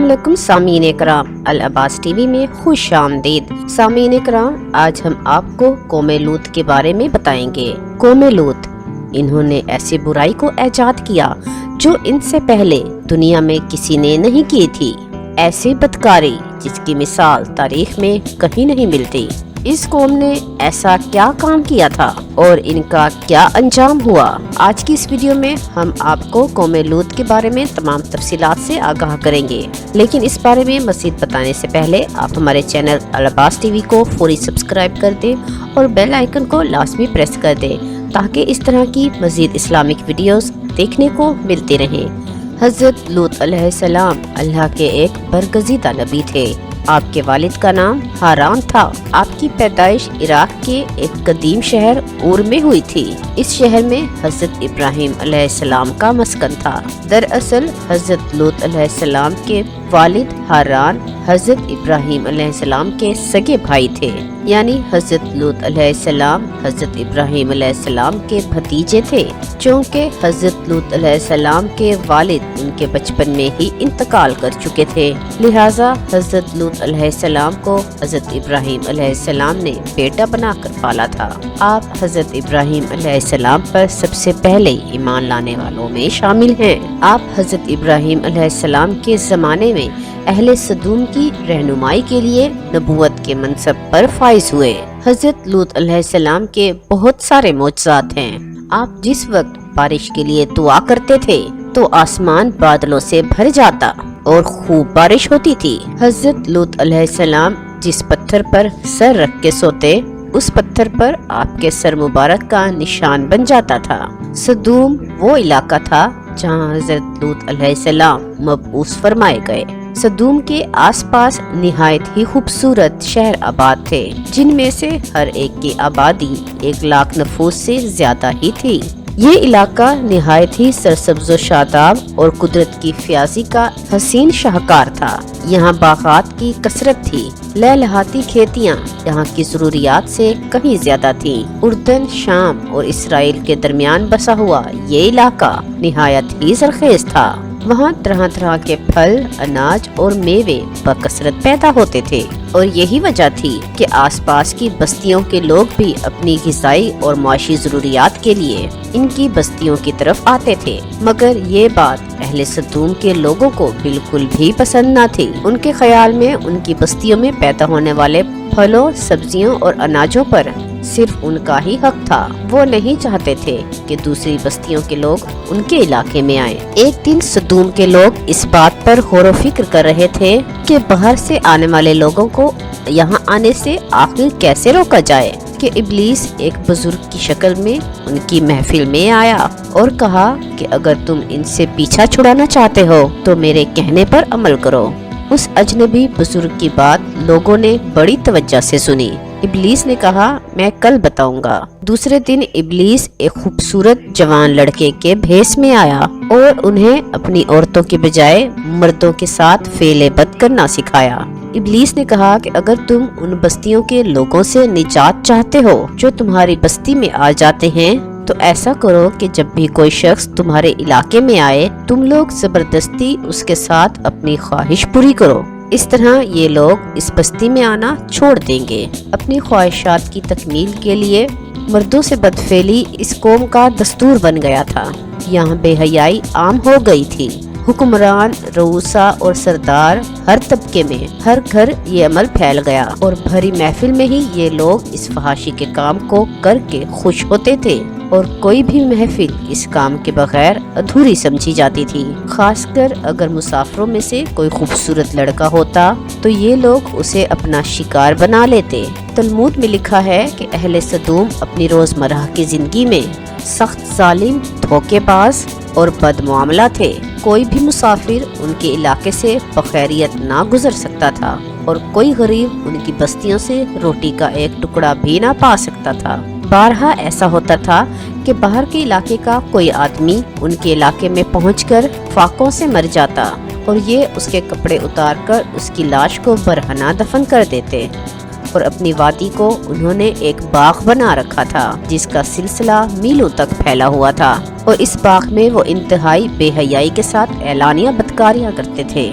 अस्सलाम वालेकुम सामीन इकराम, अल अब्बास टीवी में खुश आमदीद। सामीन इकराम, आज हम आपको कौमे लूत के बारे में बताएंगे। कौमे लूत, इन्होंने ऐसी बुराई को ऐजाद किया जो इनसे पहले दुनिया में किसी ने नहीं की थी। ऐसी बदकारी जिसकी मिसाल तारीख में कहीं नहीं मिलती। इस कौम ने ऐसा क्या काम किया था और इनका क्या अंजाम हुआ? आज की इस वीडियो में हम आपको कौमे लूत के बारे में तमाम तफसीलात से आगाह करेंगे, लेकिन इस बारे में मज़ीद बताने से पहले आप हमारे चैनल अल अब्बास टीवी को फौरी सब्सक्राइब कर दें और बेल आइकन को लाजमी प्रेस कर दें ताकि इस तरह की मज़ीद इस्लामिक वीडियोस देखने को मिलती रहें। हज़रत लूत अलैहिस्सलाम अल्लाह के एक बरगज़ीदा नबी थे। आपके वालिद का नाम हारान था। आपकी पैदाइश इराक के एक कदीम शहर ऊर में हुई थी। इस शहर में हज़रत इब्राहिम अलैहिस्सलाम का मस्कन था। दरअसल हज़रत लूत अलैहिस्सलाम के वालिद हारान हज़रत इब्राहिम अलैहिस्सलाम के सगे भाई थे, यानी हज़रत लूत अलैहिस्सलाम हज़रत इब्राहिम अलैहिस्सलाम के भतीजे थे। चूँकि हज़रत लूत अलैहिस्सलाम के वालिद उनके बचपन में ही इंतकाल कर चुके थे, लिहाजा हज़रत लूत अलैहिस्सलाम को हज़रत इब्राहिम अलैहिस्सलाम ने बेटा बनाकर पाला था। आप हज़रत इब्राहिम अलैहिस्सलाम पर सबसे पहले ईमान लाने वालों में शामिल हैं। आप हज़रत इब्राहिम अलैहिस्सलाम के ज़माने में अहले सदूम की रहनुमाई के लिए नबूवत के मनसब पर फाइज हुए। हज़रत लूत अलैहिस्सलाम के बहुत सारे मोजज़ात हैं। आप जिस वक्त बारिश के लिए दुआ करते थे तो आसमान बादलों से भर जाता और खूब बारिश होती थी। हज़रत लूत अलैहिस्सलाम जिस पत्थर पर सर रख के सोते, उस पत्थर पर आपके सर मुबारक का निशान बन जाता था। सदूम वो इलाका था जहाँ हज़रत लूत अलैहिस्सलाम मबऊस फरमाए गए। सदूम के आसपास निहायत ही खूबसूरत शहर आबाद थे, जिनमें से हर एक की आबादी 1 लाख नफूस से ज्यादा ही थी। ये इलाका निहायत ही सरसब्ज़ो शादाब और कुदरत की फ्याजी का हसीन शाहकार था। यहाँ बागात की कसरत थी। लहलहाती खेतियाँ यहाँ की जरूरियात से कहीं ज्यादा थीं। उर्दन, शाम और इसराइल के दरमियान बसा हुआ ये इलाका निहायत ही सरखेज था। वहाँ तरह तरह के फल, अनाज और मेवे बकसरत पैदा होते थे और यही वजह थी कि आसपास की बस्तियों के लोग भी अपनी ग़िज़ाई और माशी ज़रूरियात के लिए इनकी बस्तियों की तरफ आते थे। मगर ये बात अहले सदूम के लोगों को बिल्कुल भी पसंद न थी। उनके ख्याल में उनकी बस्तियों में पैदा होने वाले फलों, सब्जियों और अनाजों पर सिर्फ उनका ही हक था। वो नहीं चाहते थे कि दूसरी बस्तियों के लोग उनके इलाके में आए। एक दिन सदूम के लोग इस बात पर गौर फिक्र कर रहे थे कि बाहर से आने वाले लोगों को यहाँ आने से आखिर कैसे रोका जाए कि इब्लीस एक बुजुर्ग की शक्ल में उनकी महफिल में आया और कहा कि अगर तुम इनसे पीछा छुड़ाना चाहते हो तो मेरे कहने पर अमल करो। उस अजनबी बुजुर्ग की बात लोगों ने बड़ी तवज्जो से सुनी। इब्लीस ने कहा, मैं कल बताऊंगा। दूसरे दिन इब्लीस एक खूबसूरत जवान लड़के के भेष में आया और उन्हें अपनी औरतों के बजाय मर्दों के साथ फेले बद करना सिखाया। इब्लीस ने कहा कि अगर तुम उन बस्तियों के लोगों से निजात चाहते हो जो तुम्हारी बस्ती में आ जाते हैं, तो ऐसा करो कि जब भी कोई शख्स तुम्हारे इलाके में आए, तुम लोग जबरदस्ती उसके साथ अपनी ख्वाहिश पूरी करो। इस तरह ये लोग इस बस्ती में आना छोड़ देंगे। अपनी ख्वाहिशात की तकमील के लिए मर्दों से बदफेली इस कौम का दस्तूर बन गया था। यहाँ बेहयाई आम हो गई थी। हुक्मरान, रऊसा और सरदार, हर तबके में, हर घर ये अमल फैल गया और भरी महफिल में ही ये लोग इस फहाशी के काम को करके खुश होते थे और कोई भी महफिल इस काम के बगैर अधूरी समझी जाती थी। खासकर अगर मुसाफिरों में से कोई खूबसूरत लड़का होता तो ये लोग उसे अपना शिकार बना लेते। तलमूद में लिखा है कि अहले सदूम अपनी रोजमर्रा की जिंदगी में सख्त, जालिम, धोखेबाज और बदमुआमला थे। कोई भी मुसाफिर उनके इलाके से बखैरियत ना गुजर सकता था और कोई गरीब उनकी बस्तियों से रोटी का एक टुकड़ा भी ना पा सकता था। बारहा ऐसा होता था कि बाहर के इलाके का कोई आदमी उनके इलाके में पहुंचकर फाकों से मर जाता और ये उसके कपड़े उतारकर उसकी लाश को बरहना दफन कर देते। और अपनी वादी को उन्होंने एक बाग बना रखा था जिसका सिलसिला मीलों तक फैला हुआ था और इस बाग में वो इंतहाई बेहयाई के साथ एलानिया बदकारियां करते थे।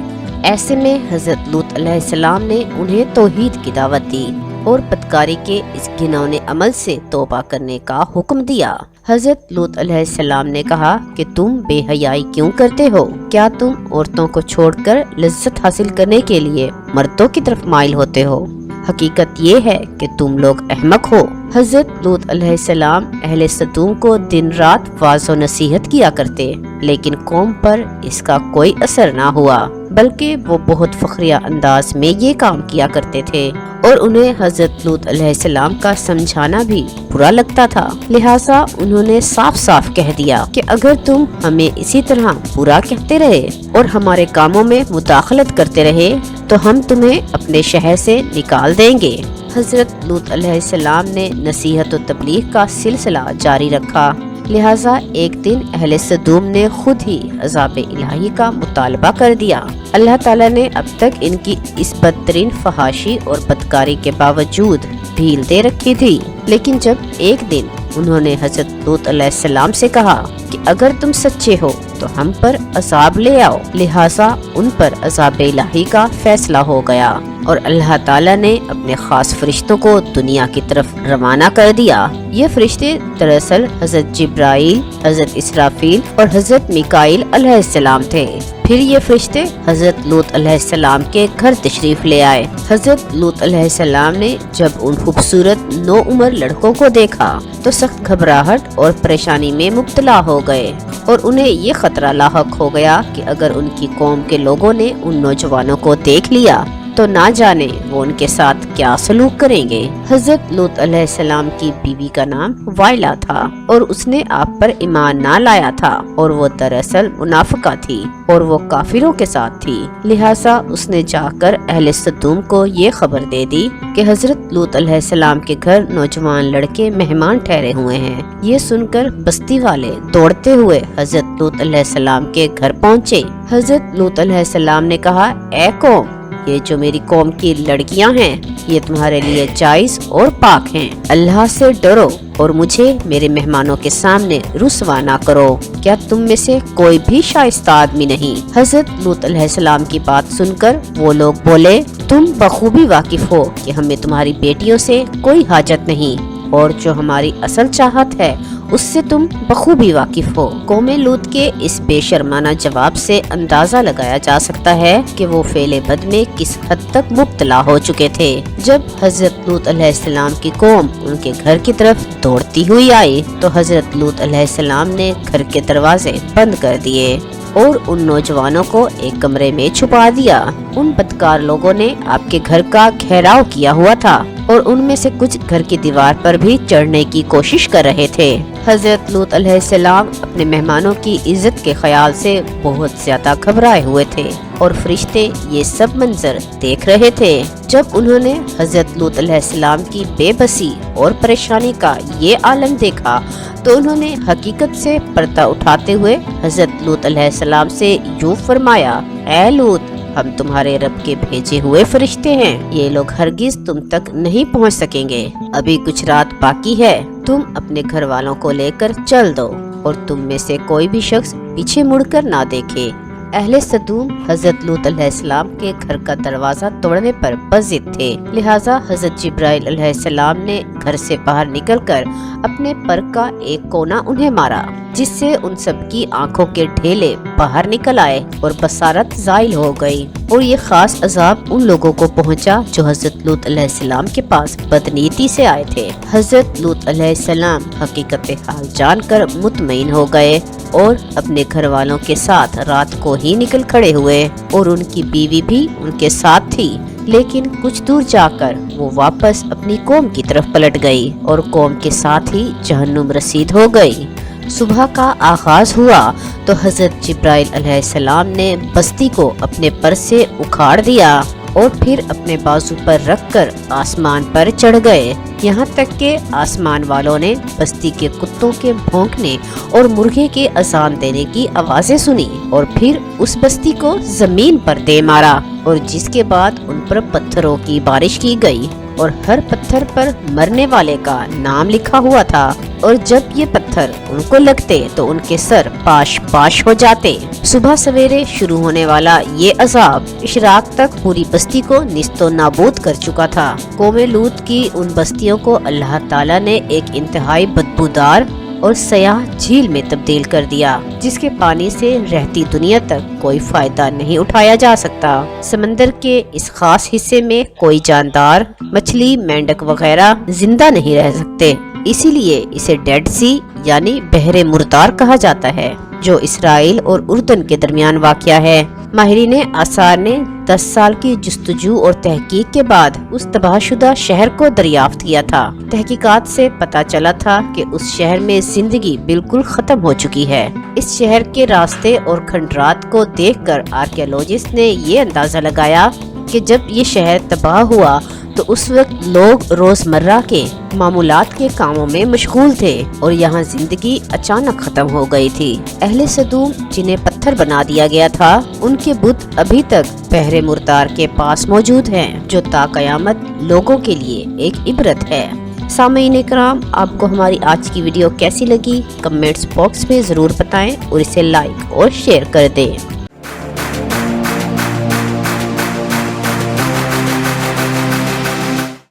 ایسے میں حضرت لوط علیہ السلام نے انہیں توحید کی دعوت دی اور بدکاری کے اس گھنونے عمل سے توبہ کرنے کا حکم دیا۔ حضرت لوط علیہ السلام نے کہا کہ تم بے حیائی کیوں کرتے ہو؟ کیا تم عورتوں کو چھوڑ کر لذت حاصل کرنے کے لیے مردوں کی طرف مائل ہوتے ہو؟ حقیقت یہ ہے کہ تم لوگ احمق ہو۔ حضرت لوط علیہ السلام اہل سدوم کو دن رات واعظ و نصیحت کیا کرتے، لیکن قوم پر اس کا کوئی اثر نہ ہوا، بلکہ وہ بہت فخریہ انداز میں یہ کام کیا کرتے تھے اور انہیں حضرت لوط علیہ السلام کا سمجھانا بھی برا لگتا تھا۔ لہٰذا انہوں نے صاف صاف کہہ دیا کہ اگر تم ہمیں اسی طرح برا کہتے رہے اور ہمارے کاموں میں مداخلت کرتے رہے تو ہم تمہیں اپنے شہر سے نکال دیں گے۔ حضرت لوط علیہ السلام نے نصیحت و تبلیغ کا سلسلہ جاری رکھا، لہٰذا ایک دن اہل سدوم نے خود ہی عذاب الہی کا مطالبہ کر دیا۔ اللہ تعالیٰ نے اب تک ان کی اس بدترین فحاشی اور بدکاری کے باوجود ڈھیل دے رکھی تھی، لیکن جب ایک دن انہوں نے حضرت لوط علیہ السلام سے کہا کہ اگر تم سچے ہو تو ہم پر عذاب لے آؤ، لہٰذا ان پر عذاب الہی کا فیصلہ ہو گیا اور اللہ تعالیٰ نے اپنے خاص فرشتوں کو دنیا کی طرف روانہ کر دیا۔ یہ فرشتے دراصل حضرت جبرائیل، حضرت اسرافیل اور حضرت میکائیل علیہ السلام تھے۔ پھر یہ فرشتے حضرت لوط علیہ السلام کے گھر تشریف لے آئے۔ حضرت لوط علیہ السلام نے جب ان خوبصورت نوعمر لڑکوں کو دیکھا تو سخت گھبراہٹ اور پریشانی میں مبتلا ہو گئے اور انہیں یہ خطرہ لاحق ہو گیا کہ اگر ان کی قوم کے لوگوں نے ان نوجوانوں کو دیکھ لیا تو نہ جانے وہ ان کے ساتھ کیا سلوک کریں گے۔ حضرت لوط علیہ السلام کی بیوی کا نام وائلا تھا اور اس نے آپ پر ایمان نہ لایا تھا اور وہ دراصل منافقہ تھی اور وہ کافروں کے ساتھ تھی، لہٰذا اس نے جا کر اہل سدوم کو یہ خبر دے دی کہ حضرت لوط علیہ السلام کے گھر نوجوان لڑکے مہمان ٹھہرے ہوئے ہیں۔ یہ سن کر بستی والے دوڑتے ہوئے حضرت لوط علیہ السلام کے گھر پہنچے۔ حضرت لوط علیہ السلام نے کہا، اے قوم، یہ جو میری قوم کی لڑکیاں ہیں یہ تمہارے لیے جائز اور پاک ہیں، اللہ سے ڈرو اور مجھے میرے مہمانوں کے سامنے رسوا نہ کرو۔ کیا تم میں سے کوئی بھی شائستہ آدمی نہیں؟ حضرت لوط علیہ السلام کی بات سن کر وہ لوگ بولے، تم بخوبی واقف ہو کہ ہمیں تمہاری بیٹیوں سے کوئی حاجت نہیں اور جو ہماری اصل چاہت ہے اس سے تم بخوبی واقف ہو۔ قوم لوط کے اس بے شرمانہ جواب سے اندازہ لگایا جا سکتا ہے کہ وہ فعل بد میں کس حد تک مبتلا ہو چکے تھے۔ جب حضرت لوط علیہ السلام کی قوم ان کے گھر کی طرف دوڑتی ہوئی آئی تو حضرت لوط علیہ السلام نے گھر کے دروازے بند کر دیے اور ان نوجوانوں کو ایک کمرے میں چھپا دیا۔ ان بدکار لوگوں نے آپ کے گھر کا گھیراؤ کیا ہوا تھا اور ان میں سے کچھ گھر کی دیوار پر بھی چڑھنے کی کوشش کر رہے تھے۔ حضرت لوط علیہ السلام اپنے مہمانوں کی عزت کے خیال سے بہت زیادہ گھبرائے ہوئے تھے اور فرشتے یہ سب منظر دیکھ رہے تھے۔ جب انہوں نے حضرت لوط علیہ السلام کی بے بسی اور پریشانی کا یہ عالم دیکھا تو انہوں نے حقیقت سے پردہ اٹھاتے ہوئے حضرت لوط علیہ السلام سے یوں فرمایا، اے لوط، ہم تمہارے رب کے بھیجے ہوئے فرشتے ہیں، یہ لوگ ہرگز تم تک نہیں پہنچ سکیں گے، ابھی کچھ رات باقی ہے، تم اپنے گھر والوں کو لے کر چل دو اور تم میں سے کوئی بھی شخص پیچھے مڑ کر نہ دیکھے۔ اہل سدوم حضرت لوط علیہ السلام کے گھر کا دروازہ توڑنے پر بضد تھے، لہٰذا حضرت جبرائیل علیہ السلام نے گھر سے باہر نکل کر اپنے پر کا ایک کونا انہیں مارا، جس سے ان سب کی آنکھوں کے ڈھیلے باہر نکل آئے اور بصارت زائل ہو گئی، اور یہ خاص عذاب ان لوگوں کو پہنچا جو حضرت لوط علیہ السلام کے پاس بدنیتی سے آئے تھے۔ حضرت لوط علیہ السلام حقیقت حال جان کر مطمئن ہو گئے اور اپنے گھر والوں کے ساتھ رات کو ہی نکل کھڑے ہوئے اور ان کی بیوی بھی ان کے ساتھ تھی، لیکن کچھ دور جا کر وہ واپس اپنی قوم کی طرف پلٹ گئی اور قوم کے ساتھ ہی جہنم رسید ہو گئی۔ صبح کا آغاز ہوا تو حضرت جبرائیل علیہ السلام نے بستی کو اپنے پر سے اکھاڑ دیا اور پھر اپنے بازو پر رکھ کر آسمان پر چڑھ گئے، یہاں تک کہ آسمان والوں نے بستی کے کتوں کے بھونکنے اور مرغے کے اذان دینے کی آوازیں سنی اور پھر اس بستی کو زمین پر دے مارا اور جس کے بعد ان پر پتھروں کی بارش کی گئی۔ और हर पत्थर पर मरने वाले का नाम लिखा हुआ था और जब ये पत्थर उनको लगते तो उनके सर पाश पाश हो जाते। सुबह सवेरे शुरू होने वाला ये अजाब इशराक तक पूरी बस्ती को निस्तो नाबूद कर चुका था। कौमे लूत की उन बस्तियों को अल्लाह ताला ने एक इंतहाई बदबूदार और सयाह झील में तब्दील कर दिया, जिसके पानी से रहती दुनिया तक कोई फायदा नहीं उठाया जा सकता। समंदर के इस खास हिस्से में कोई जानदार, मछली, मेंढक वगैरह जिंदा नहीं रह सकते, इसीलिए इसे डेड सी यानी बहरे मुर्दार कहा जाता है, जो इसराइल और उर्दन के दरमियान वाक़या है। माहिरीन आसार ने 10 साल की जुस्तजू और तहकीक के बाद उस तबाहशुदा शहर को दरियाफ्त किया था। तहकीकात से पता चला था कि उस शहर में जिंदगी बिल्कुल खत्म हो चुकी है। इस शहर के रास्ते और खंडरात को देखकर आर्कियोलॉजिस्ट ने ये अंदाजा लगाया कि जब ये शहर तबाह हुआ तो उस वक्त लोग रोजमर्रा के मामूलात के कामों में मशगूल थे और यहाँ जिंदगी अचानक खत्म हो गई थी। अहले सदूम जिन्हें पत्थर बना दिया गया था, उनके बुत अभी तक बहरे मुर्दार के पास मौजूद हैं, जो ताक़यामत लोगों के लिए एक इबरत है। सामईन इकराम, आपको हमारी आज की वीडियो कैसी लगी कमेंट्स बॉक्स में जरूर बताएं और इसे लाइक और शेयर कर दें।